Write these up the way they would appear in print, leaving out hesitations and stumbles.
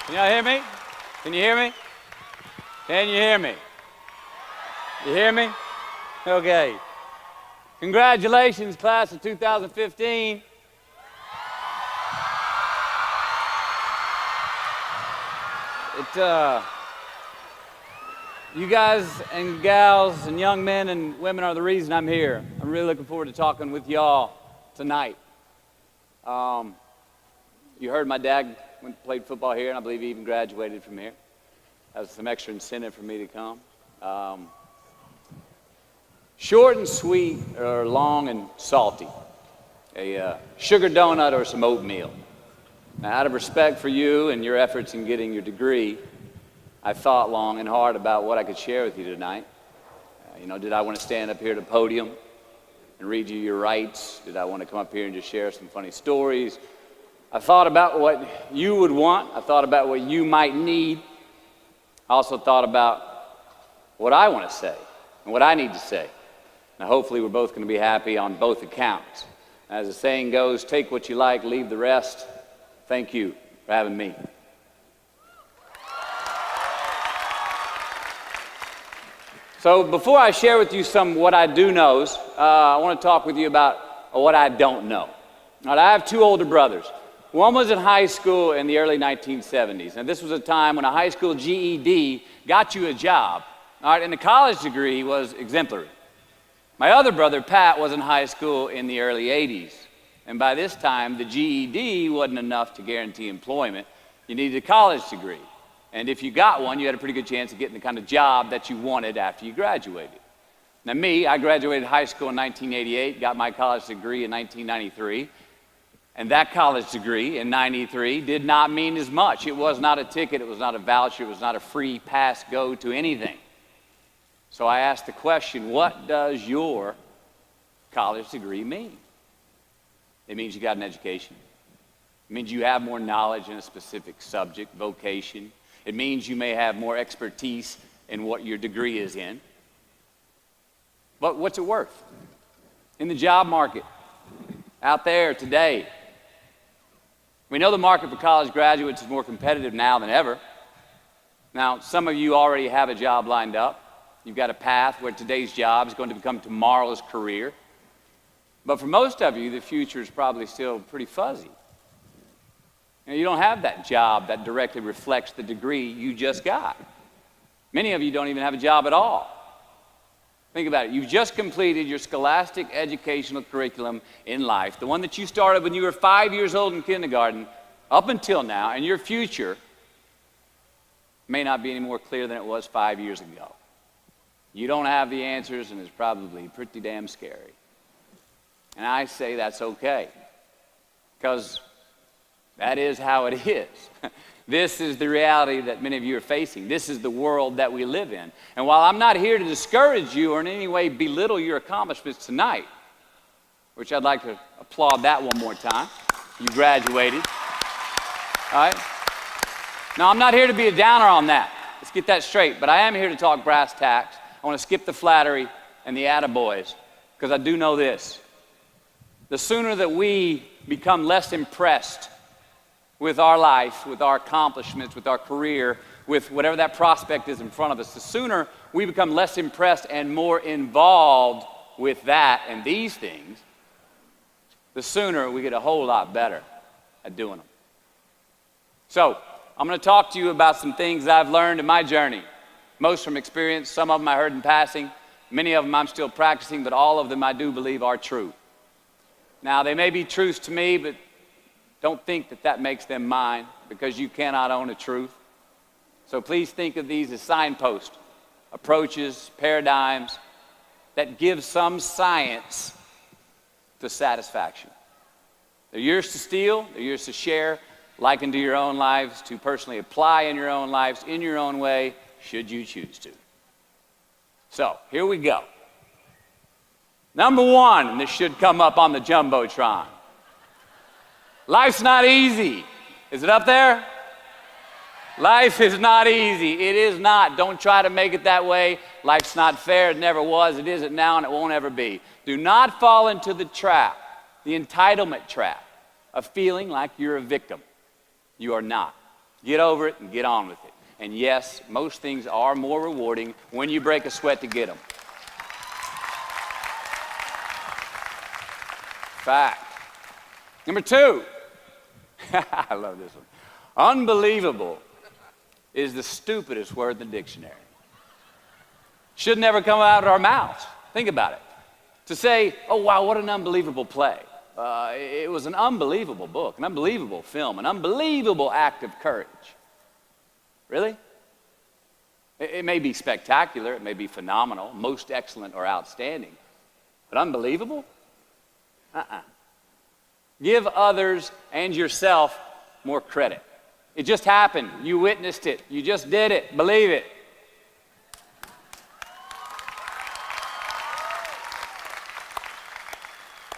Can y'all hear me? Can you hear me? Can you hear me? You hear me? Okay. Congratulations, class of 2015. You guys and gals and young men and women are the reason I'm here. I'm really looking forward to talking with y'all tonight. You heard my dad played football here, and I believe he even graduated from here. That was some extra incentive for me to come. Short and sweet or long and salty. A sugar donut or some oatmeal. Now, out of respect for you and your efforts in getting your degree, I thought long and hard about what I could share with you tonight. Did I want to stand up here at the podium and read you your rights? Did I want to come up here and just share some funny stories? I thought about what you would want. I thought about what you might need. I also thought about what I want to say and what I need to say. Now, hopefully, we're both going to be happy on both accounts. As the saying goes, take what you like, leave the rest. Thank you for having me. So before I share with you some what I do knows, I want to talk with you about what I don't know. Now, I have two older brothers. One was in high school in the early 1970s, and this was a time when a high school GED got you a job, all right, and a college degree was exemplary. My other brother, Pat, was in high school in the early 80s, and by this time, the GED wasn't enough to guarantee employment. You needed a college degree, and if you got one, you had a pretty good chance of getting the kind of job that you wanted after you graduated. Now me, I graduated high school in 1988, got my college degree in 1993, and that college degree in 93 did not mean as much. It was not a ticket, it was not a voucher, it was not a free pass go to anything. So I asked the question, what does your college degree mean? It means you got an education. It means you have more knowledge in a specific subject, vocation. It means you may have more expertise in what your degree is in. But what's it worth? In the job market, out there today, we know the market for college graduates is more competitive now than ever. Now, some of you already have a job lined up. You've got a path where today's job is going to become tomorrow's career. But for most of you, the future is probably still pretty fuzzy. You don't have that job that directly reflects the degree you just got. Many of you don't even have a job at all. Think about it. You've just completed your scholastic educational curriculum in life, the one that you started when you were 5 years old in kindergarten, up until now, and your future may not be any more clear than it was 5 years ago. You don't have the answers, and it's probably pretty damn scary. And I say that's okay, because that is how it is. This is the reality that many of you are facing. This is the world that we live in. And while I'm not here to discourage you or in any way belittle your accomplishments tonight, which I'd like to applaud that one more time, you graduated. All right? Now, I'm not here to be a downer on that. Let's get that straight. But I am here to talk brass tacks. I want to skip the flattery and the attaboys, because I do know this. The sooner that we become less impressed with our life, with our accomplishments, with our career, with whatever that prospect is in front of us, the sooner we become less impressed and more involved with that and these things, the sooner we get a whole lot better at doing them. So, I'm going to talk to you about some things I've learned in my journey, most from experience, some of them I heard in passing, many of them I'm still practicing, but all of them I do believe are true. Now, they may be truths to me, but don't think that that makes them mine, because you cannot own a truth. So please think of these as signposts, approaches, paradigms that give some science to satisfaction. They're yours to steal, they're yours to share, like into your own lives, to personally apply in your own lives, in your own way, should you choose to. So, here we go. Number one, and this should come up on the Jumbotron. Life's not easy. Is it up there? Life is not easy. It is not. Don't try to make it that way. Life's not fair. It never was. It isn't now, and it won't ever be. Do not fall into the trap, the entitlement trap, of feeling like you're a victim. You are not. Get over it and get on with it. And yes, most things are more rewarding when you break a sweat to get them. Fact. Number 2. I love this one. Unbelievable is the stupidest word in the dictionary. Should never come out of our mouths. Think about it. To say, oh, wow, what an unbelievable play. It was an unbelievable book, an unbelievable film, an unbelievable act of courage. Really? It may be spectacular, it may be phenomenal, most excellent or outstanding, but unbelievable? Give others and yourself more credit. It just happened. You witnessed it. You just did it. Believe it.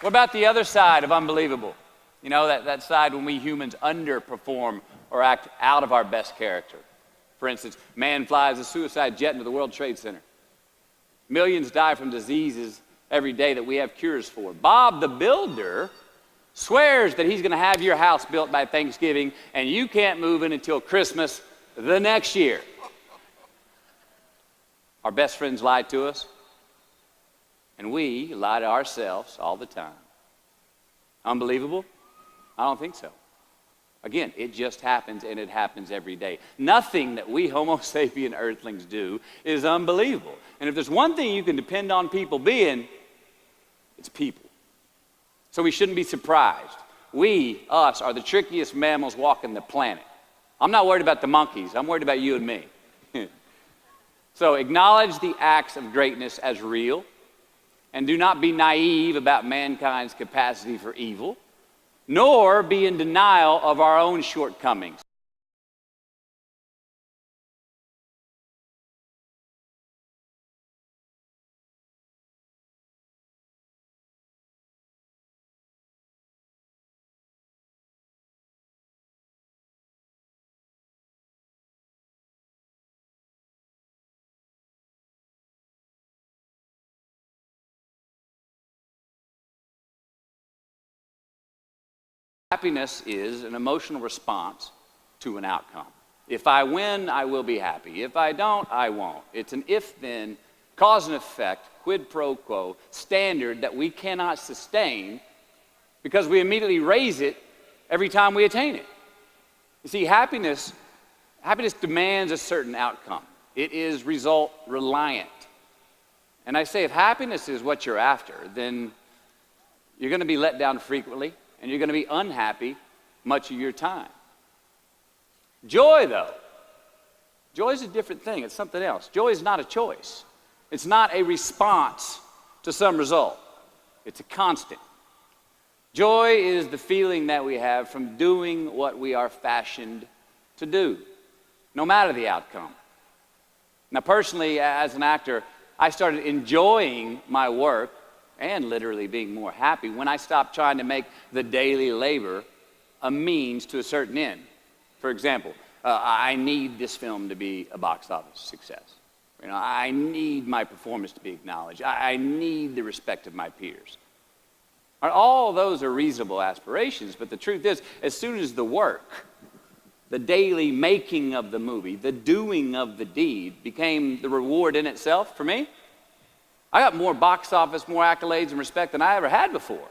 What about the other side of unbelievable? You know, that side when we humans underperform or act out of our best character. For instance, man flies a suicide jet into the World Trade Center. Millions die from diseases every day that we have cures for. Bob the Builder swears that he's going to have your house built by Thanksgiving, and you can't move in until Christmas the next year. Our best friends lie to us, and we lie to ourselves all the time. Unbelievable? I don't think so. Again, it just happens, and it happens every day. Nothing that we Homo sapien earthlings do is unbelievable. And if there's one thing you can depend on people being, it's people. So we shouldn't be surprised. We, us, are the trickiest mammals walking the planet. I'm not worried about the monkeys. I'm worried about you and me. So acknowledge the acts of greatness as real, and do not be naive about mankind's capacity for evil, nor be in denial of our own shortcomings. Happiness is an emotional response to an outcome. If I win, I will be happy. If I don't, I won't. It's an if-then, cause and effect, quid pro quo standard that we cannot sustain because we immediately raise it every time we attain it. You see, happiness demands a certain outcome. It is result reliant. And I say if happiness is what you're after, then you're going to be let down frequently, and you're going to be unhappy much of your time. Joy, though, joy is a different thing. It's something else. Joy is not a choice. It's not a response to some result. It's a constant. Joy is the feeling that we have from doing what we are fashioned to do, no matter the outcome. Now, personally, as an actor, I started enjoying my work and literally being more happy when I stopped trying to make the daily labor a means to a certain end. For example, I need this film to be a box office success. You know, I need my performance to be acknowledged. I need the respect of my peers. All those are reasonable aspirations, but the truth is, as soon as the work, the daily making of the movie, the doing of the deed became the reward in itself for me, I got more box office, more accolades and respect than I ever had before.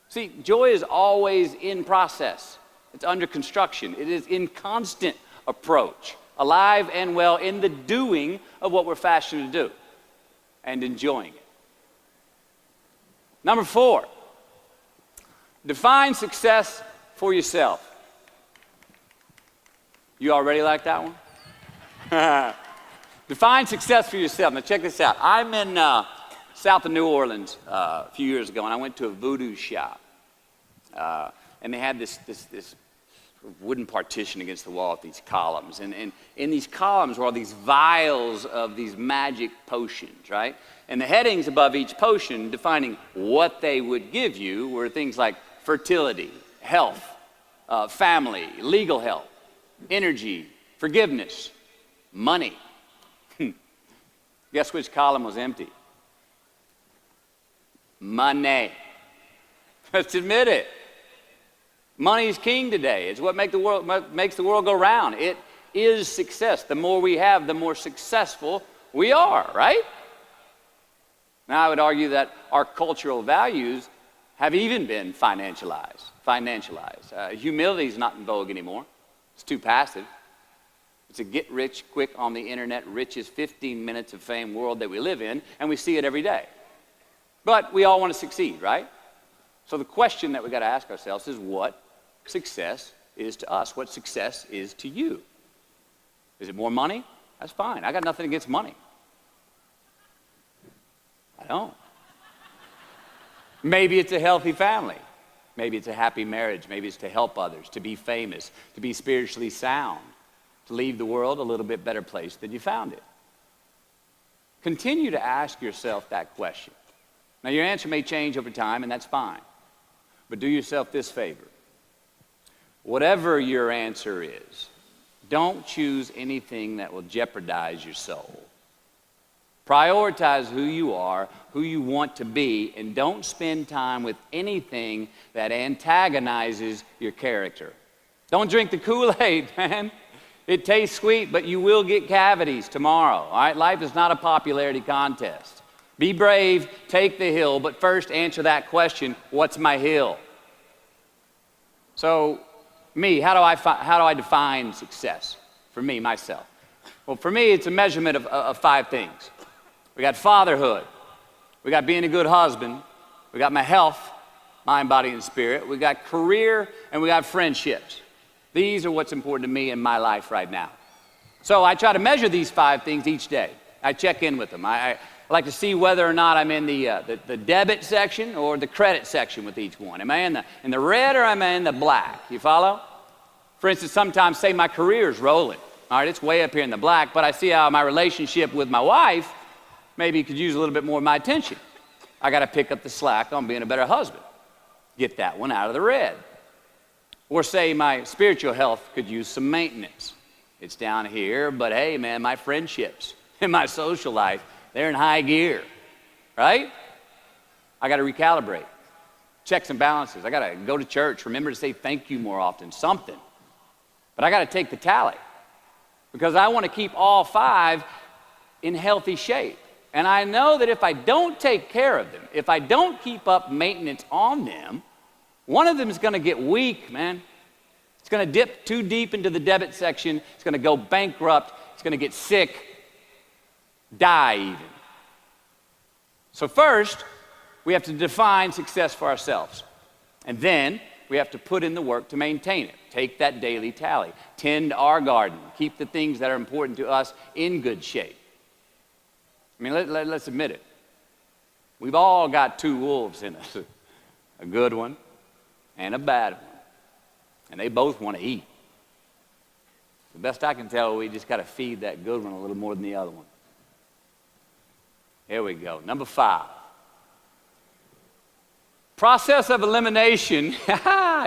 See, joy is always in process. It's under construction. It is in constant approach, alive and well in the doing of what we're fashioned to do and enjoying it. Number 4, define success for yourself. You already like that one? Define success for yourself. Now check this out. I'm in south of New Orleans a few years ago, and I went to a voodoo shop. And they had this wooden partition against the wall with these columns. And in these columns were all these vials of these magic potions, right? And the headings above each potion defining what they would give you were things like fertility, health, family, legal help, energy, forgiveness, money. Guess which column was empty? Money. Let's admit it. Money's king today. It's what makes the world go round. It is success. The more we have, the more successful we are, right? Now, I would argue that our cultural values have even been financialized. Humility is not in vogue anymore. It's too passive. It's a get rich quick on the internet, richest 15 minutes of fame world that we live in, and we see it every day. But we all want to succeed, right? So the question that we got to ask ourselves is what success is to us, what success is to you. Is it more money? That's fine. I got nothing against money. I don't. Maybe it's a healthy family. Maybe it's a happy marriage. Maybe it's to help others, to be famous, to be spiritually sound, to leave the world a little bit better place than you found it. Continue to ask yourself that question. Now, your answer may change over time, and that's fine. But do yourself this favor. Whatever your answer is, don't choose anything that will jeopardize your soul. Prioritize who you are, who you want to be, and don't spend time with anything that antagonizes your character. Don't drink the Kool-Aid, man. It tastes sweet, but you will get cavities tomorrow, all right? Life is not a popularity contest. Be brave, take the hill, but first answer that question, what's my hill? So, how do I define success? For me, myself. Well, for me, it's a measurement of 5 things. We got fatherhood. We got being a good husband. We got my health, mind, body, and spirit. We got career, and we got friendships. These are what's important to me in my life right now. So I try to measure these 5 things each day. I check in with them. I like to see whether or not I'm in the debit section or the credit section with each one. Am I in the red or am I in the black? You follow? For instance, sometimes say my career's rolling. All right, it's way up here in the black, but I see how my relationship with my wife maybe could use a little bit more of my attention. I got to pick up the slack on being a better husband. Get that one out of the red. Or say my spiritual health could use some maintenance. It's down here, but hey, man, my friendships and my social life, they're in high gear, right? I got to recalibrate. Checks and balances. I got to go to church. Remember to say thank you more often, something. But I got to take the tally because I want to keep all 5 in healthy shape. And I know that if I don't take care of them, if I don't keep up maintenance on them, one of them is going to get weak, man. It's going to dip too deep into the debit section. It's going to go bankrupt. It's going to get sick, die even. So first, we have to define success for ourselves. And then we have to put in the work to maintain it. Take that daily tally. Tend our garden. Keep the things that are important to us in good shape. I mean, let's admit it. We've all got 2 wolves in us. A good one and a bad one. And they both want to eat. The best I can tell, we just got to feed that good one a little more than the other one. Here we go. Number 5. Process of elimination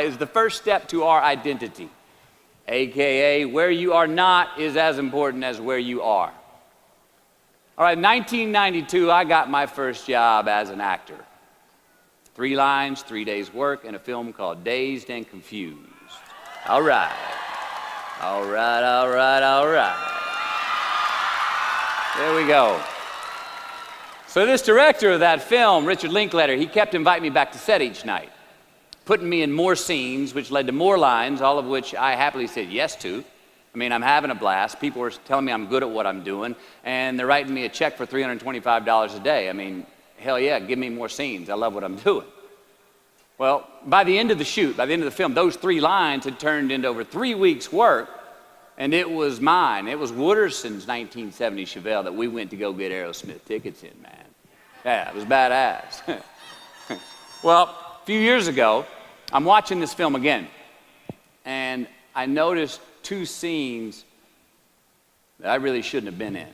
is the first step to our identity. AKA, where you are not is as important as where you are. All right, 1992, I got my first job as an actor. 3 lines, 3 days work in a film called Dazed and Confused. All right. All right, all right, all right. There we go. So this director of that film, Richard Linklater, he kept inviting me back to set each night, putting me in more scenes, which led to more lines, all of which I happily said yes to. I mean, I'm having a blast. People are telling me I'm good at what I'm doing, and they're writing me a check for $325 a day. I mean, hell yeah, give me more scenes. I love what I'm doing. Well, by the end of the shoot, by the end of the film, those 3 lines had turned into over 3 weeks' work, and it was mine. It was Wooderson's 1970 Chevelle that we went to go get Aerosmith tickets in, man. Yeah, it was badass. Well, a few years ago, I'm watching this film again, and I noticed 2 scenes that I really shouldn't have been in.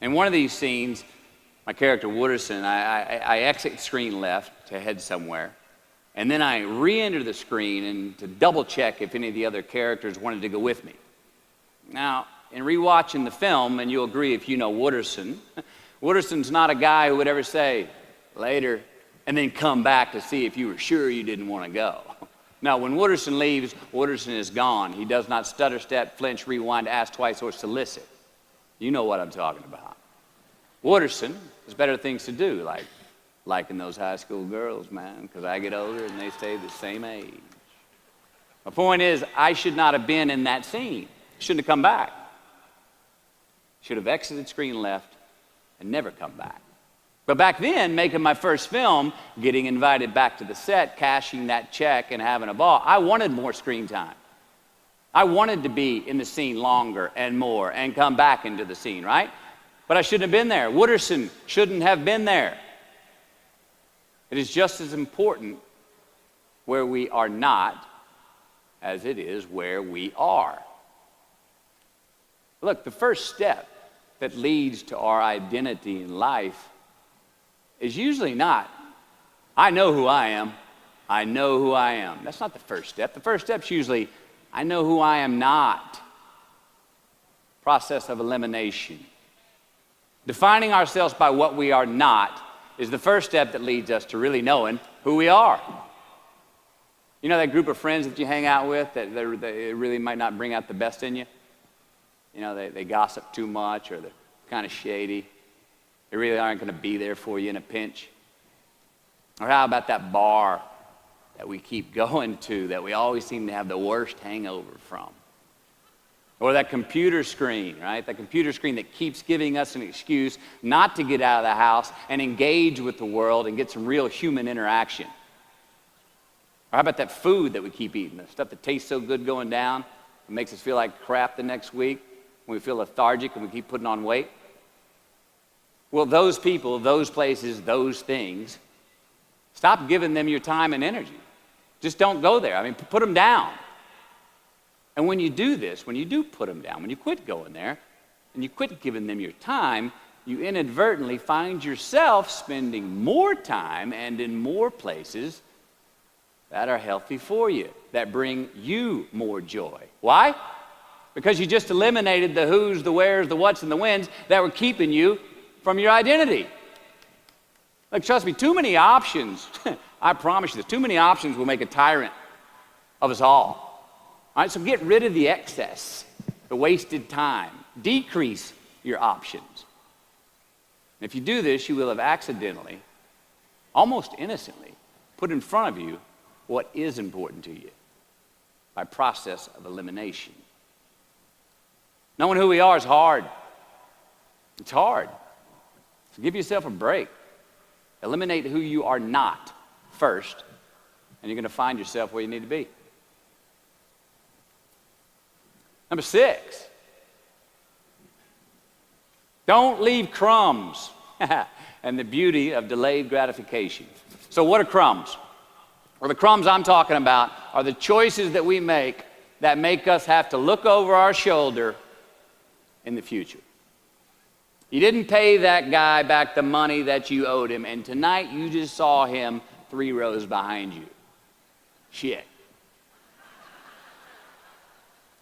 In one of these scenes, my character Wooderson, I exit screen left to head somewhere, and then I re-enter the screen and to double check if any of the other characters wanted to go with me. Now, in rewatching the film, and you'll agree if you know Wooderson, Wooderson's not a guy who would ever say, later, and then come back to see if you were sure you didn't want to go. No, when Wooderson leaves, Wooderson is gone. He does not stutter, step, flinch, rewind, ask twice, or solicit. You know what I'm talking about. Wooderson has better things to do, like liking those high school girls, man, because I get older and they stay the same age. My point is, I should not have been in that scene. Shouldn't have come back. Should have exited screen left and never come back. But back then, making my first film, getting invited back to the set, cashing that check and having a ball, I wanted more screen time. I wanted to be in the scene longer and more and come back into the scene, right? But I shouldn't have been there. Wooderson shouldn't have been there. It is just as important where we are not as it is where we are. Look, the first step that leads to our identity in life is usually not, I know who I am. I know who I am. That's not the first step. The first step's usually, I know who I am not. Process of elimination. Defining ourselves by what we are not is the first step that leads us to really knowing who we are. You know that group of friends that you hang out with that they really might not bring out the best in you? You know, they gossip too much or they're kind of shady. They really aren't going to be there for you in a pinch. Or how about that bar that we keep going to that we always seem to have the worst hangover from? Or that computer screen, right? That computer screen that keeps giving us an excuse not to get out of the house and engage with the world and get some real human interaction. Or how about that food that we keep eating, the stuff that tastes so good going down, it makes us feel like crap the next week, when we feel lethargic and we keep putting on weight? Well, those people, those places, those things, stop giving them your time and energy. Just don't go there. I mean, put them down. And when you do this, when you do put them down, when you quit going there, and you quit giving them your time, you inadvertently find yourself spending more time and in more places that are healthy for you, that bring you more joy. Why? Because you just eliminated the who's, the where's, the what's, and the when's that were keeping you from your identity. Like, trust me, too many options, I promise you this, too many options will make a tyrant of us all. All right, so get rid of the excess, the wasted time. Decrease your options. And if you do this, you will have accidentally, almost innocently, put in front of you what is important to you by process of elimination. Knowing who we are is hard. It's hard. So give yourself a break. Eliminate who you are not first, and you're going to find yourself where you need to be. Number 6, don't leave crumbs. And the beauty of delayed gratification. So what are crumbs? Well, the crumbs I'm talking about are the choices that we make that make us have to look over our shoulder in the future. You didn't pay that guy back the money that you owed him, and tonight you just saw him 3 rows behind you. Shit.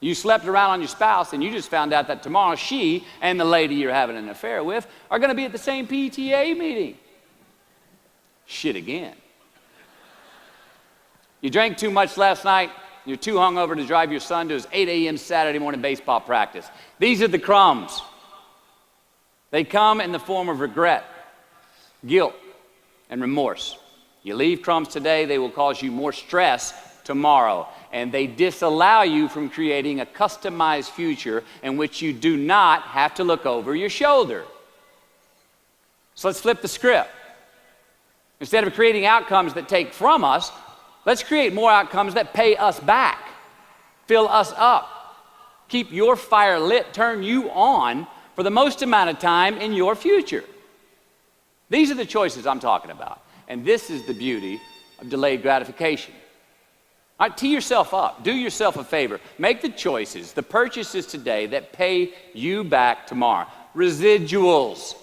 You slept around on your spouse, and you just found out that tomorrow she and the lady you're having an affair with are going to be at the same PTA meeting. Shit again. You drank too much last night. You're too hungover to drive your son to his 8 a.m. Saturday morning baseball practice. These are the crumbs. They come in the form of regret, guilt, and remorse. You leave crumbs today, they will cause you more stress tomorrow. And they disallow you from creating a customized future in which you do not have to look over your shoulder. So let's flip the script. Instead of creating outcomes that take from us, let's create more outcomes that pay us back, fill us up, keep your fire lit, turn you on for the most amount of time in your future. These are the choices I'm talking about. And this is the beauty of delayed gratification. All right, tee yourself up. Do yourself a favor. Make the choices, the purchases today that pay you back tomorrow. Residuals.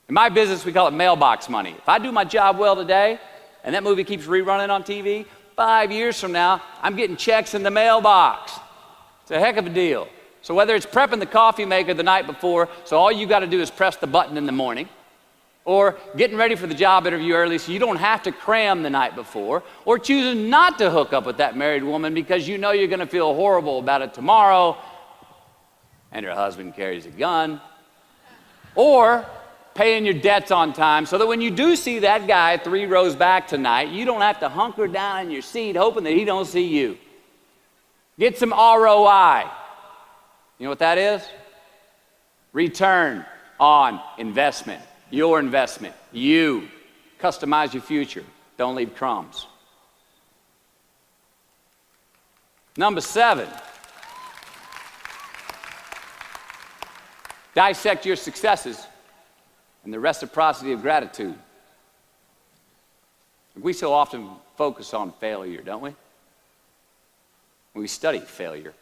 In my business, we call it mailbox money. If I do my job well today, and that movie keeps rerunning on TV, 5 years from now, I'm getting checks in the mailbox. It's a heck of a deal. So whether it's prepping the coffee maker the night before, so all you got to do is press the button in the morning, or getting ready for the job interview early so you don't have to cram the night before, or choosing not to hook up with that married woman because you know you're going to feel horrible about it tomorrow and her husband carries a gun, or paying your debts on time so that when you do see that guy 3 rows back tonight, you don't have to hunker down in your seat hoping that he don't see you. Get some ROI. You know what that is? Return on investment. Your investment. You. Customize your future. Don't leave crumbs. Number 7. Dissect your successes and the reciprocity of gratitude. We so often focus on failure, don't we? We study failure.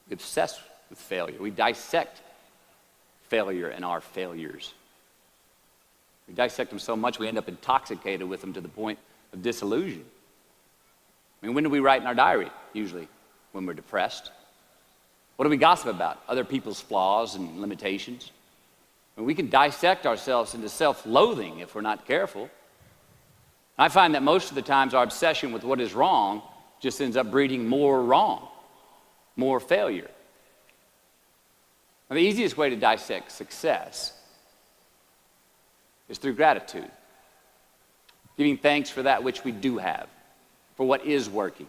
We obsess with failure. We dissect failure and our failures. We dissect them so much we end up intoxicated with them to the point of disillusion. I mean, when do we write in our diary? Usually when we're depressed. What do we gossip about? Other people's flaws and limitations. I mean, we can dissect ourselves into self-loathing if we're not careful. I find that most of the times our obsession with what is wrong just ends up breeding more wrong, more failure. Now, the easiest way to dissect success is through gratitude, giving thanks for that which we do have, for what is working,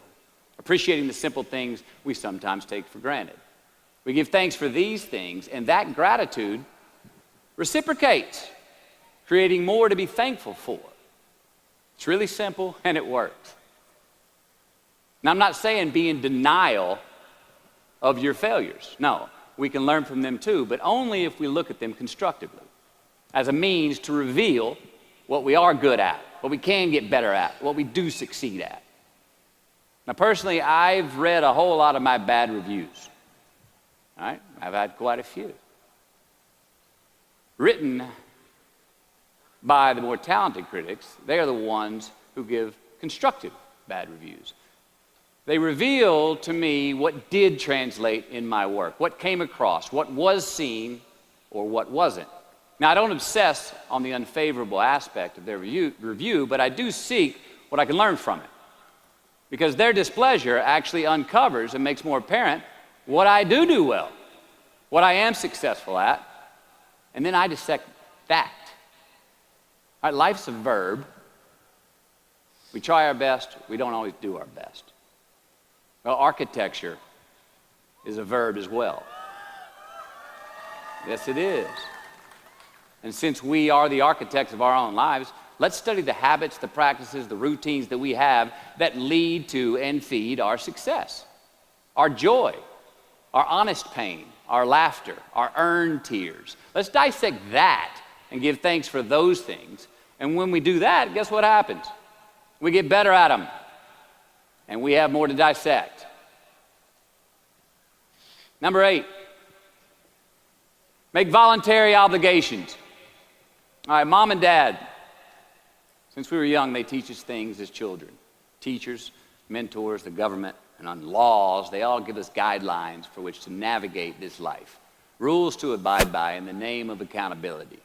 appreciating the simple things we sometimes take for granted. We give thanks for these things, and that gratitude reciprocates, creating more to be thankful for. It's really simple, and it works. Now, I'm not saying be in denial of your failures. No, we can learn from them too, but only if we look at them constructively, as a means to reveal what we are good at, what we can get better at, what we do succeed at. Now, personally, I've read a whole lot of my bad reviews. All right? I've had quite a few. Written by the more talented critics, they are the ones who give constructive bad reviews. They reveal to me what did translate in my work, what came across, what was seen, or what wasn't. Now, I don't obsess on the unfavorable aspect of their review, but I do seek what I can learn from it. Because their displeasure actually uncovers and makes more apparent what I do well, what I am successful at, and then I dissect that. All right, life's a verb. We try our best, we don't always do our best. Well, architecture is a verb as well. Yes, it is. And since we are the architects of our own lives, let's study the habits, the practices, the routines that we have that lead to and feed our success, our joy, our honest pain, our laughter, our earned tears. Let's dissect that and give thanks for those things. And when we do that, guess what happens? We get better at them, and we have more to dissect. Number 8, make voluntary obligations. All right, mom and dad, since we were young, they teach us things as children. Teachers, mentors, the government, and on laws, they all give us guidelines for which to navigate this life. Rules to abide by in the name of accountability.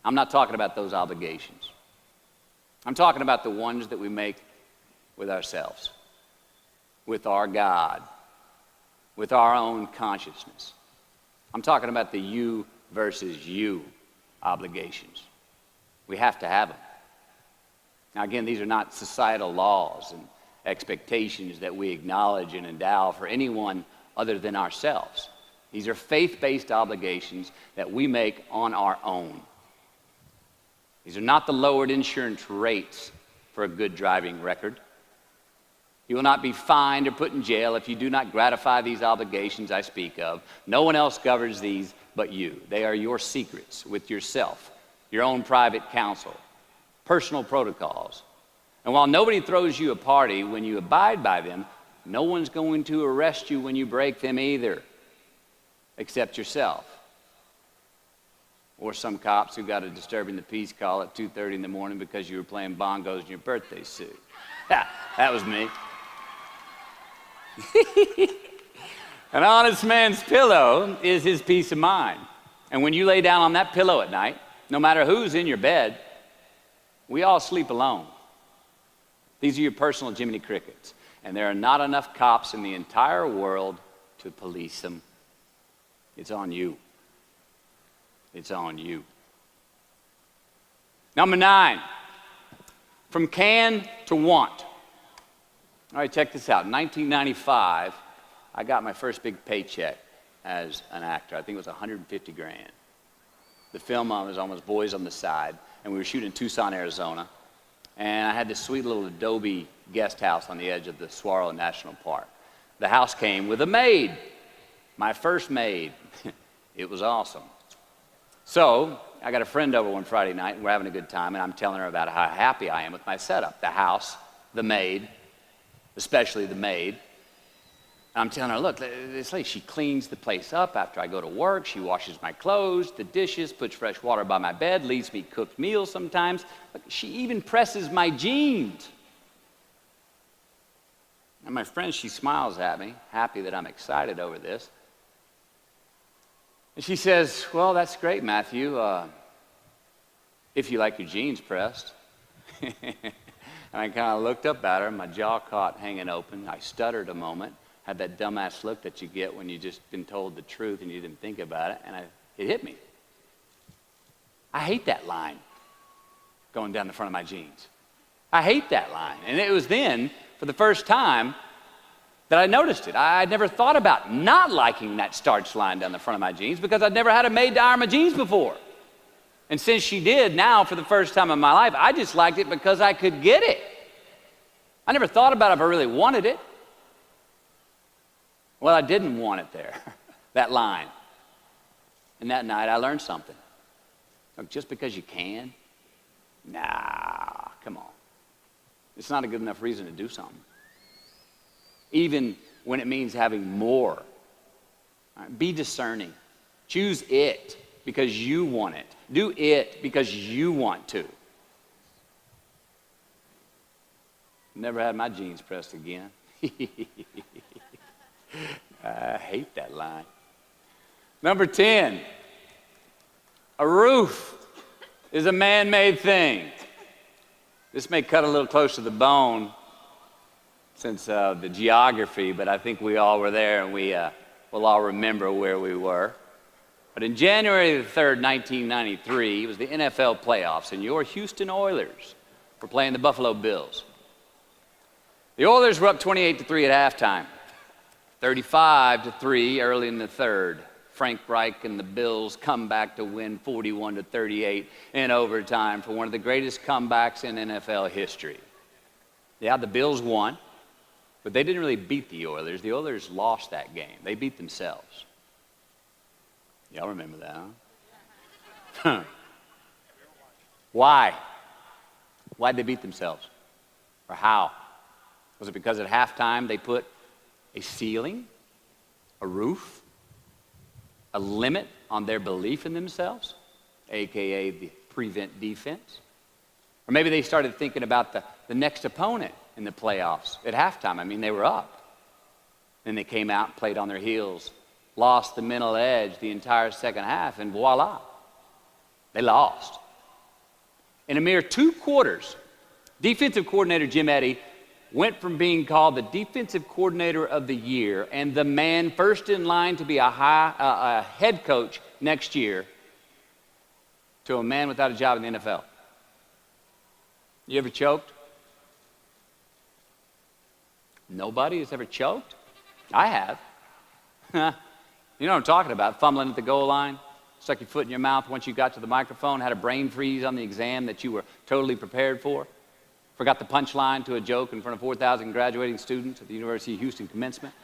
I'm not talking about those obligations. I'm talking about the ones that we make with ourselves, with our God, with our own consciousness. I'm talking about the you versus you obligations. We have to have them. Now, again, these are not societal laws and expectations that we acknowledge and endow for anyone other than ourselves. These are faith-based obligations that we make on our own. These are not the lowered insurance rates for a good driving record. You will not be fined or put in jail if you do not gratify these obligations I speak of. No one else governs these but you. They are your secrets with yourself, your own private counsel, personal protocols. And while nobody throws you a party when you abide by them, no one's going to arrest you when you break them either, except yourself. Or some cops who got a disturbing the peace call at 2:30 in the morning because you were playing bongos in your birthday suit. That was me. An honest man's pillow is his peace of mind. And when you lay down on that pillow at night, no matter who's in your bed, we all sleep alone. These are your personal Jiminy Crickets. And there are not enough cops in the entire world to police them. It's on you. It's on you. Number 9, from can to want. All right, check this out. In 1995, I got my first big paycheck as an actor. I think it was 150 grand. The film was on was Boys on the Side, and we were shooting in Tucson, Arizona. And I had this sweet little adobe guest house on the edge of the Saguaro National Park. The house came with a maid, my first maid. It was awesome. So I got a friend over one Friday night, and we're having a good time, and I'm telling her about how happy I am with my setup. The house, the maid, especially the maid. I'm telling her, look, this lady, she cleans the place up after I go to work. She washes my clothes, the dishes, puts fresh water by my bed, leaves me cooked meals sometimes. Look, she even presses my jeans. And my friend, she smiles at me, happy that I'm excited over this. And she says, well, that's great, Matthew, if you like your jeans pressed. And I kind of looked up at her, my jaw caught hanging open. I stuttered a moment. Had that dumbass look that you get when you just been told the truth and you didn't think about it, and it hit me. I hate that line going down the front of my jeans. I hate that line. And it was then, for the first time, that I noticed it. I'd never thought about not liking that starched line down the front of my jeans because I'd never had a maid to iron my jeans before. And since she did, now for the first time in my life, I just liked it because I could get it. I never thought about if I really wanted it. Well, I didn't want it there, that line. And that night I learned something. Look, just because you can, nah, come on. It's not a good enough reason to do something. Even when it means having more. All right, be discerning. Choose it because you want it. Do it because you want to. Never had my jeans pressed again. I hate that line. Number 10, a roof is a man-made thing. This may cut a little close to the bone since the geography, but I think we all were there and we'll all remember where we were. But in January the 3rd, 1993, it was the NFL playoffs, and your Houston Oilers were playing the Buffalo Bills. The Oilers were up 28-3 at halftime. 35-3 early in the third. Frank Reich and the Bills come back to win 41-38 in overtime for one of the greatest comebacks in NFL history. Yeah, the Bills won, but they didn't really beat the Oilers. The Oilers lost that game. They beat themselves. Y'all remember that, huh? Why? Why'd they beat themselves? Or how? Was it because at halftime they put a ceiling, a roof, a limit on their belief in themselves, aka the prevent defense? Or maybe they started thinking about the next opponent in the playoffs at halftime. I mean, they were up. Then they came out and played on their heels, lost the mental edge the entire second half, and voila, they lost. In a mere 2 quarters, defensive coordinator Jim Eddy went from being called the defensive coordinator of the year and the man first in line to be a head coach next year to a man without a job in the NFL. You ever choked? Nobody has ever choked? I have. You know what I'm talking about, fumbling at the goal line, stuck your foot in your mouth once you got to the microphone, had a brain freeze on the exam that you were totally prepared for. Forgot the punchline to a joke in front of 4,000 graduating students at the University of Houston commencement.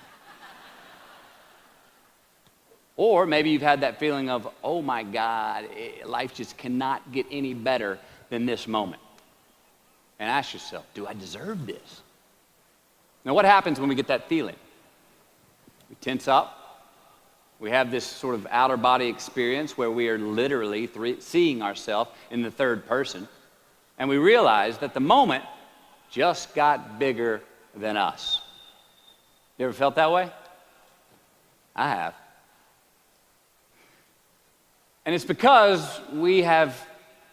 Or maybe you've had that feeling of, oh my God, life just cannot get any better than this moment. And ask yourself, do I deserve this? Now what happens when we get that feeling? We tense up. We have this sort of outer body experience where we are literally seeing ourselves in the third person. And we realize that the moment just got bigger than us. You ever felt that way? I have. And it's because we have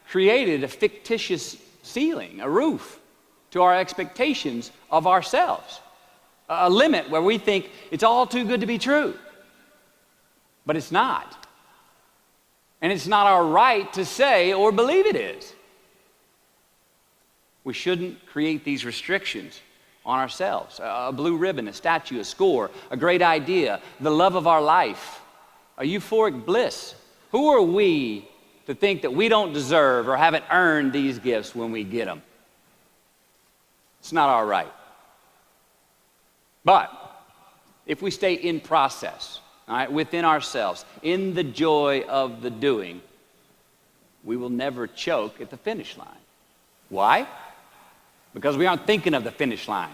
created a fictitious ceiling, a roof to our expectations of ourselves, a limit where we think it's all too good to be true. But it's not. And it's not our right to say or believe it is. We shouldn't create these restrictions on ourselves. A blue ribbon, a statue, a score, a great idea, the love of our life, a euphoric bliss. Who are we to think that we don't deserve or haven't earned these gifts when we get them? It's not our right. But if we stay in process, all right, within ourselves, in the joy of the doing, we will never choke at the finish line. Why? Because we aren't thinking of the finish line.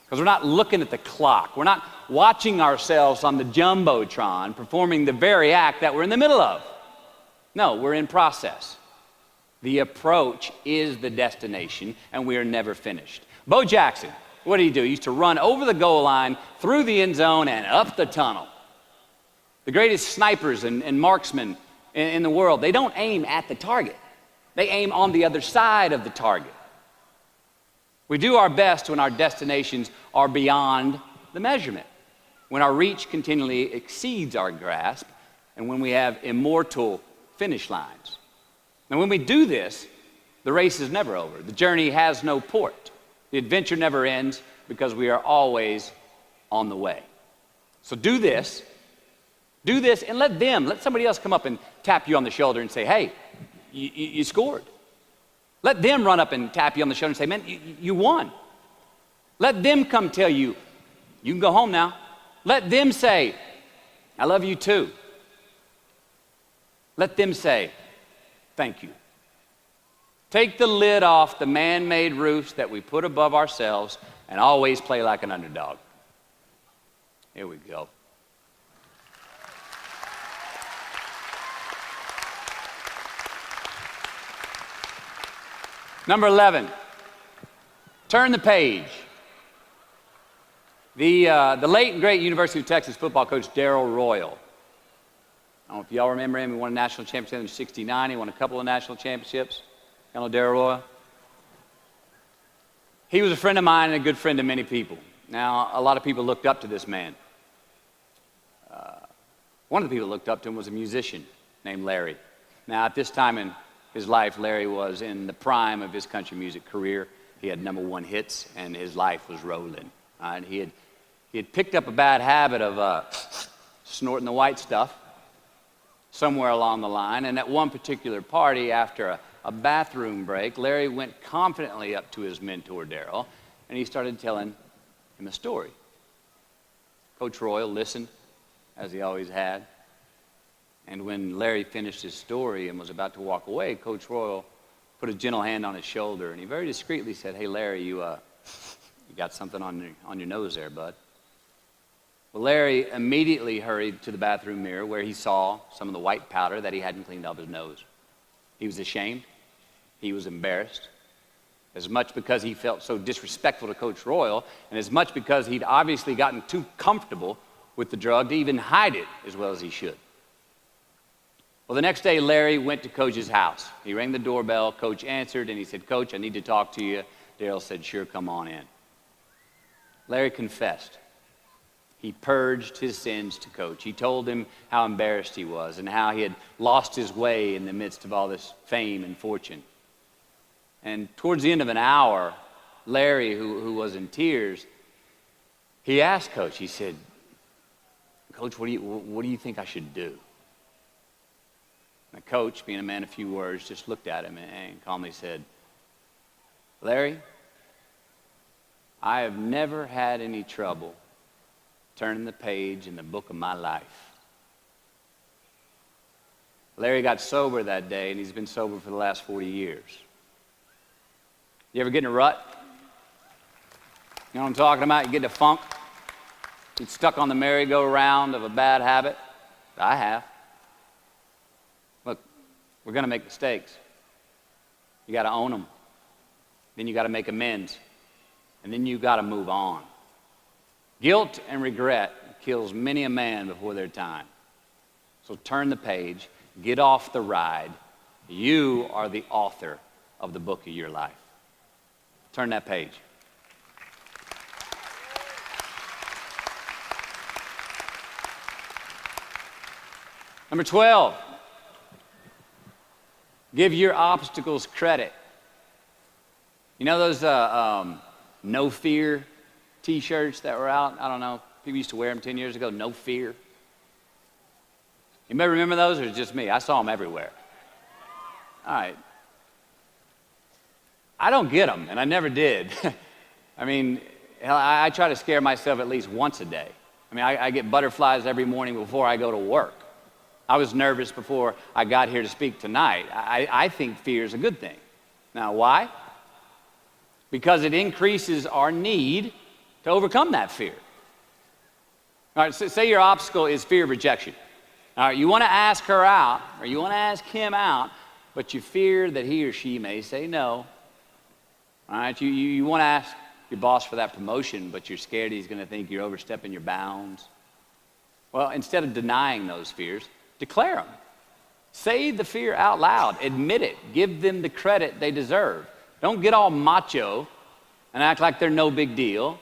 Because we're not looking at the clock. We're not watching ourselves on the Jumbotron performing the very act that we're in the middle of. No, we're in process. The approach is the destination, and we are never finished. Bo Jackson, what did he do? He used to run over the goal line, through the end zone, and up the tunnel. The greatest snipers and marksmen in the world, they don't aim at the target. They aim on the other side of the target. We do our best when our destinations are beyond the measurement, when our reach continually exceeds our grasp, and when we have immortal finish lines. And when we do this, the race is never over. The journey has no port. The adventure never ends because we are always on the way. So do this, and let somebody else come up and tap you on the shoulder and say, hey, you scored. Let them run up and tap you on the shoulder and say, man, you won. Let them come tell you, you can go home now. Let them say, I love you too. Let them say, thank you. Take the lid off the man-made roofs that we put above ourselves and always play like an underdog. Here we go. Number 11, turn the page. The late and great University of Texas football coach Darrell Royal. I don't know if y'all remember him. He won a national championship in '69. He won a couple of national championships. You know Darrell Royal? He was a friend of mine and a good friend of many people. Now, a lot of people looked up to this man. One of the people who looked up to him was a musician named Larry. Now, at this time in his life, Larry was in the prime of his country music career. He had #1 hits, and his life was rolling. And he had picked up a bad habit of snorting the white stuff somewhere along the line. And at one particular party, after a bathroom break, Larry went confidently up to his mentor, Darrell, and he started telling him a story. Coach Royal listened, as he always had. And when Larry finished his story and was about to walk away, Coach Royal put a gentle hand on his shoulder, and he very discreetly said, hey, Larry, you got something on your nose there, bud. Well, Larry immediately hurried to the bathroom mirror where he saw some of the white powder that he hadn't cleaned off his nose. He was ashamed. He was embarrassed, as much because he felt so disrespectful to Coach Royal, and as much because he'd obviously gotten too comfortable with the drug to even hide it as well as he should. Well, the next day, Larry went to Coach's house. He rang the doorbell. Coach answered, and he said, Coach, I need to talk to you. Darrell said, sure, come on in. Larry confessed. He purged his sins to Coach. He told him how embarrassed he was and how he had lost his way in the midst of all this fame and fortune. And towards the end of an hour, Larry, who was in tears, he asked Coach, he said, Coach, what do you think I should do? The coach, being a man of few words, just looked at him and calmly said, Larry, I have never had any trouble turning the page in the book of my life. Larry got sober that day, and he's been sober for the last 40 years. You ever get in a rut? You know what I'm talking about? You get in a funk? Get stuck on the merry-go-round of a bad habit? I have. Look, we're going to make mistakes. You got to own them. Then you got to make amends. And then you got to move on. Guilt and regret kills many a man before their time. So turn the page, get off the ride, You are the author of the book of your life. Turn that page. Number 12, give your obstacles credit. You know those no fear t-shirts that were out? I don't know. People used to wear them 10 years ago, no fear. Anybody remember those, or is it just me? I saw them everywhere. All right. I don't get them, and I never did. I mean, I try to scare myself at least once a day. I mean, I get butterflies every morning before I go to work. I was nervous before I got here to speak tonight. I think fear is a good thing. Now, why? Because it increases our need to overcome that fear. All right, so say your obstacle is fear of rejection. All right, you want to ask her out, or you want to ask him out, but you fear that he or she may say no. All right, you want to ask your boss for that promotion, but you're scared he's going to think you're overstepping your bounds. Well, instead of denying those fears, declare them. Say the fear out loud. Admit it. Give them the credit they deserve. Don't get all macho and act like they're no big deal.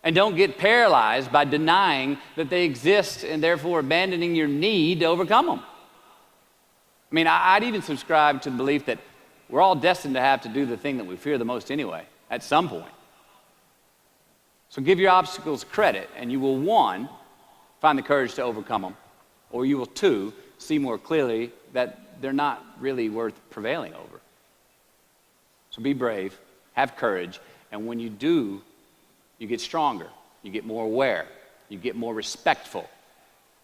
And don't get paralyzed by denying that they exist and therefore abandoning your need to overcome them. I mean, I'd even subscribe to the belief that we're all destined to have to do the thing that we fear the most anyway, at some point. So give your obstacles credit, and you will, one, find the courage to overcome them, or you will, two, see more clearly that they're not really worth prevailing over. So be brave, have courage, and when you do, you get stronger, you get more aware, you get more respectful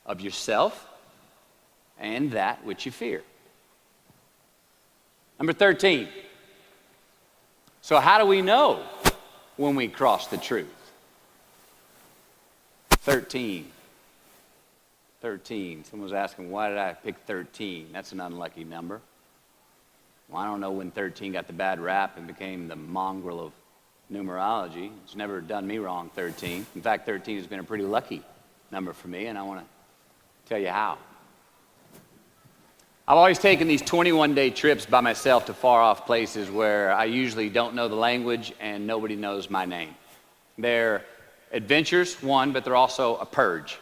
of yourself and that which you fear. Number 13. So how do we know when we cross the truth? 13. Someone was asking, why did I pick 13? That's an unlucky number. Well, I don't know when 13 got the bad rap and became the mongrel of numerology. It's never done me wrong, 13. In fact, 13 has been a pretty lucky number for me, and I want to tell you how. I've always taken these 21-day trips by myself to far-off places where I usually don't know the language and nobody knows my name. They're adventures, one, but they're also a purge.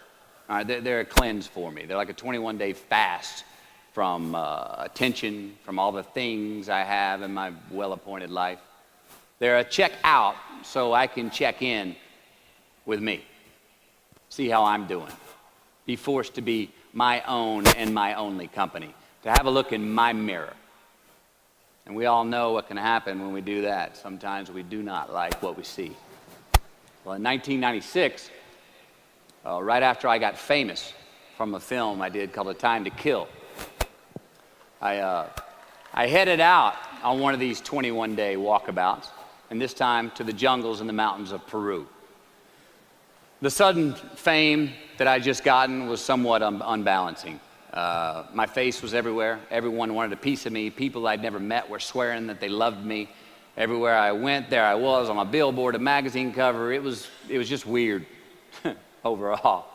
All right, they're a cleanse for me. They're like a 21-day fast from attention, from all the things I have in my well-appointed life. They're a check out so I can check in with me, see how I'm doing, be forced to be my own and my only company, to have a look in my mirror. And we all know what can happen when we do that. Sometimes we do not like what we see. Well, in 1996, right after I got famous from a film I did called A Time to Kill, I headed out on one of these 21-day walkabouts, and this time to the jungles and the mountains of Peru. The sudden fame that I just gotten was somewhat unbalancing. My face was everywhere. Everyone wanted a piece of me. People I'd never met were swearing that they loved me. Everywhere I went, there I was on a billboard, a magazine cover. It was just weird overall.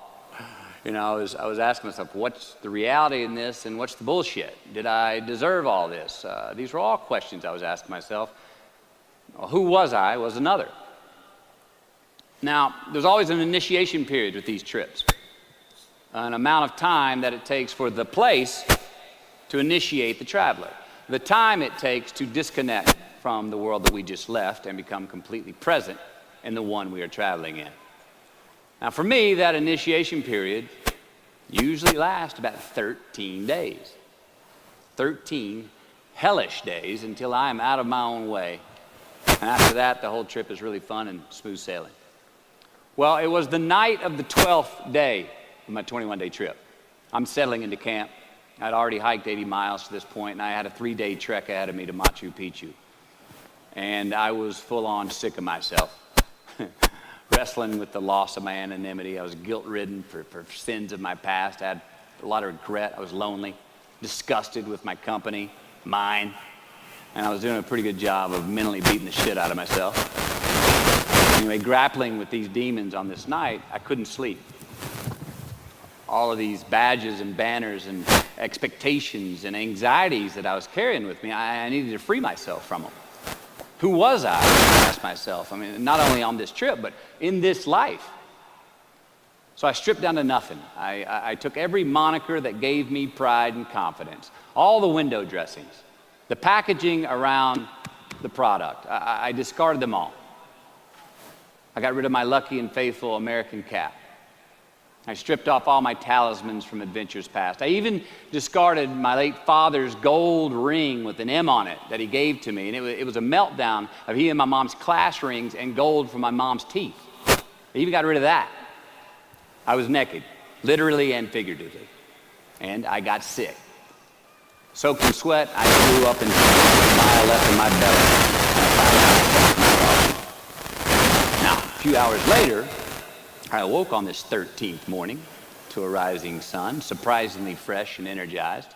You know, I was asking myself, what's the reality in this and what's the bullshit? Did I deserve all this? These were all questions I was asking myself. Well, who was I was another. Now, there's always an initiation period with these trips, an amount of time that it takes for the place to initiate the traveler, the time it takes to disconnect from the world that we just left and become completely present in the one we are traveling in. Now, for me, that initiation period usually lasts about 13 days. 13 hellish days until I am out of my own way. And after that, the whole trip is really fun and smooth sailing. Well, it was the night of the 12th day of my 21-day trip. I'm settling into camp. I'd already hiked 80 miles to this point, and I had a 3-day trek ahead of me to Machu Picchu. And I was full-on sick of myself. Wrestling with the loss of my anonymity. I was guilt-ridden for sins of my past. I had a lot of regret. I was lonely, disgusted with my company, mine. And I was doing a pretty good job of mentally beating the shit out of myself. Anyway, grappling with these demons on this night, I couldn't sleep. all of these badges and banners and expectations and anxieties that I was carrying with me. I needed to free myself from them. Who was I asked myself. I mean, not only on this trip, but in this life. So I stripped down to nothing. I took every moniker that gave me pride and confidence, all the window dressings, the packaging around the product. I discarded them all. I got rid of my lucky and faithful American cap. I stripped off all my talismans from adventures past. I even discarded my late father's gold ring with an M on it that he gave to me. And it was a meltdown of he and my mom's class rings and gold from my mom's teeth. I even got rid of that. I was naked, literally and figuratively. And I got sick. Soaked in sweat, I threw up and a mile left in my belly. Now, a few hours later, I awoke on this 13th morning to a rising sun, surprisingly fresh and energized.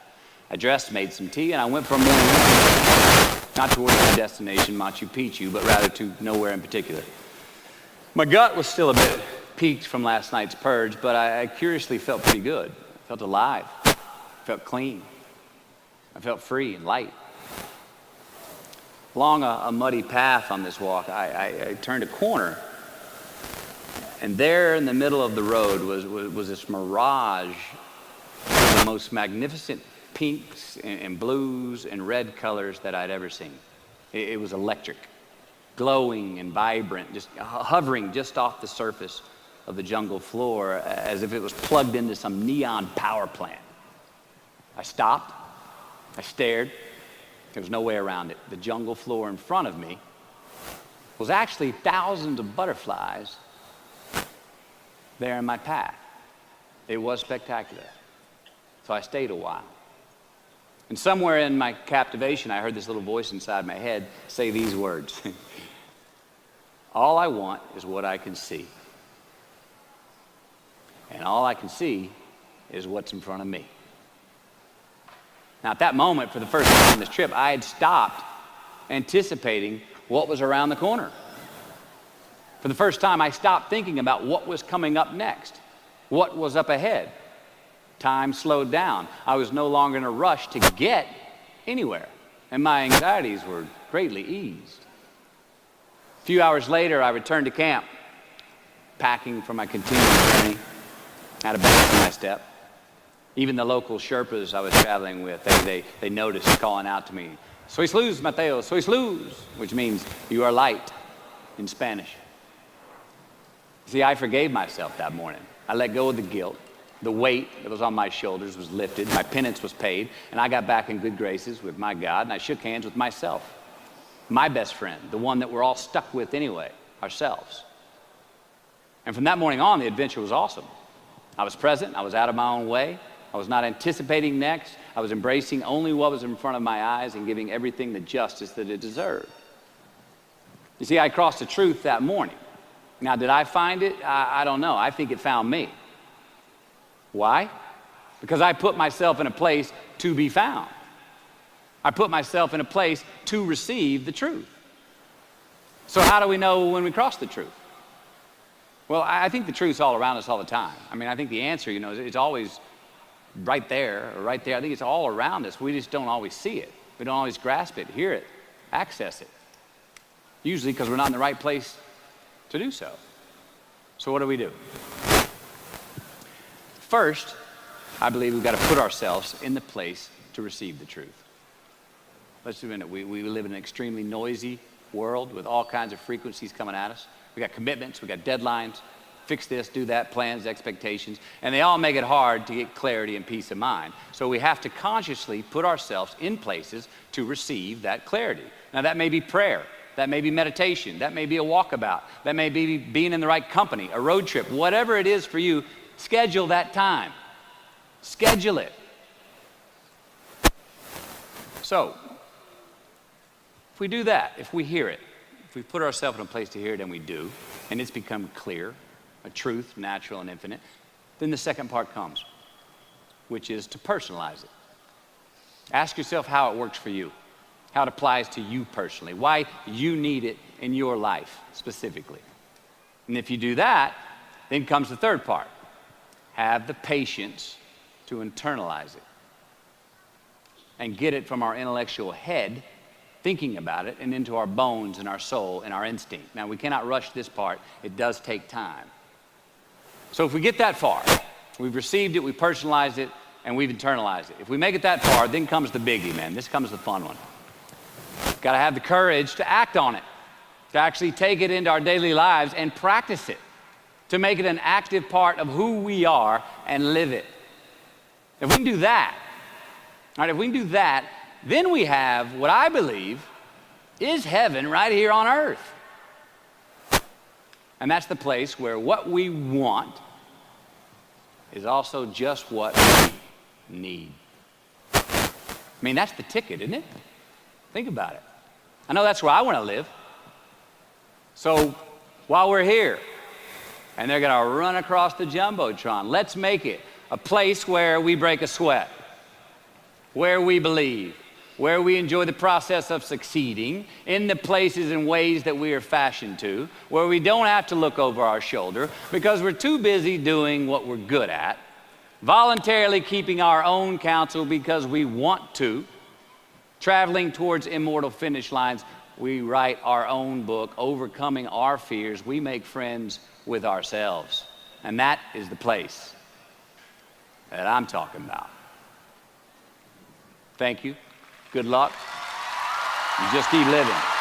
I dressed, made some tea, and I went for a morning walk. Not towards my destination, Machu Picchu, but rather to nowhere in particular. My gut was still a bit peaked from last night's purge, but I curiously felt pretty good. I felt alive. I felt clean. I felt free and light. Along a muddy path on this walk, I turned a corner, and there in the middle of the road was this mirage of the most magnificent pinks and blues and red colors that I'd ever seen. It was electric, glowing and vibrant, just hovering just off the surface of the jungle floor as if it was plugged into some neon power plant. I stopped. I stared. There was no way around it. The jungle floor in front of me was actually thousands of butterflies there in my path. It was spectacular. So I stayed a while. And somewhere in my captivation, I heard this little voice inside my head say these words. All I want is what I can see. And all I can see is what's in front of me. Now, at that moment, for the first time on this trip, I had stopped anticipating what was around the corner. For the first time, I stopped thinking about what was coming up next, what was up ahead. Time slowed down. I was no longer in a rush to get anywhere, and my anxieties were greatly eased. A few hours later, I returned to camp, packing for my continuing journey. I had a bang in my step. Even the local Sherpas I was traveling with, they noticed calling out to me, "Sois luz, Mateo, sois luz," which means you are light in Spanish. See, I forgave myself that morning. I let go of the guilt. The weight that was on my shoulders was lifted. My penance was paid, and I got back in good graces with my God, and I shook hands with myself, my best friend, the one that we're all stuck with anyway, ourselves. And from that morning on, the adventure was awesome. I was present. I was out of my own way. I was not anticipating next. I was embracing only what was in front of my eyes and giving everything the justice that it deserved. You see, I crossed the truth that morning. Now, did I find it? I don't know. I think it found me. Why? Because I put myself in a place to be found. I put myself in a place to receive the truth. So how do we know when we cross the truth? Well, I think the truth's all around us all the time. I mean, I think the answer, it's always right there or right there. I think it's all around us. We just don't always see it. We don't always grasp it, hear it, access it. Usually because we're not in the right place to do so. So what do? First, I believe we've got to put ourselves in the place to receive the truth. Let's do it. We live in an extremely noisy world with all kinds of frequencies coming at us. We got commitments, we got deadlines, fix this, do that, plans, expectations, and they all make it hard to get clarity and peace of mind. So we have to consciously put ourselves in places to receive that clarity. Now that may be prayer, that may be meditation, that may be a walkabout, that may be being in the right company, a road trip, whatever it is for you, schedule that time. Schedule it. So, if we do that, if we hear it, if we put ourselves in a place to hear it, and we do, and it's become clear, a truth, natural and infinite, then the second part comes, which is to personalize it. Ask yourself how it works for you, how it applies to you personally, why you need it in your life specifically. And if you do that, then comes the third part. have the patience to internalize it and get it from our intellectual head, thinking about it, and into our bones and our soul and our instinct. Now, we cannot rush this part. It does take time. So if we get that far, we've received it, we've personalized it, and we've internalized it. If we make it that far, then comes the biggie, man. This comes the fun one. Got to have the courage to act on it, to actually take it into our daily lives and practice it, to make it an active part of who we are and live it. If we can do that, all right, if we can do that, then we have what I believe is heaven right here on earth. And that's the place where what we want is also just what we need. I mean, that's the ticket, isn't it? Think about it. I know that's where I want to live. So while we're here, and they're going to run across the Jumbotron, let's make it a place where we break a sweat, where we believe, where we enjoy the process of succeeding in the places and ways that we are fashioned to, where we don't have to look over our shoulder because we're too busy doing what we're good at, voluntarily keeping our own counsel because we want to, traveling towards immortal finish lines. We write our own book, overcoming our fears. We make friends with ourselves. And that is the place that I'm talking about. Thank you. Good luck. You just keep living.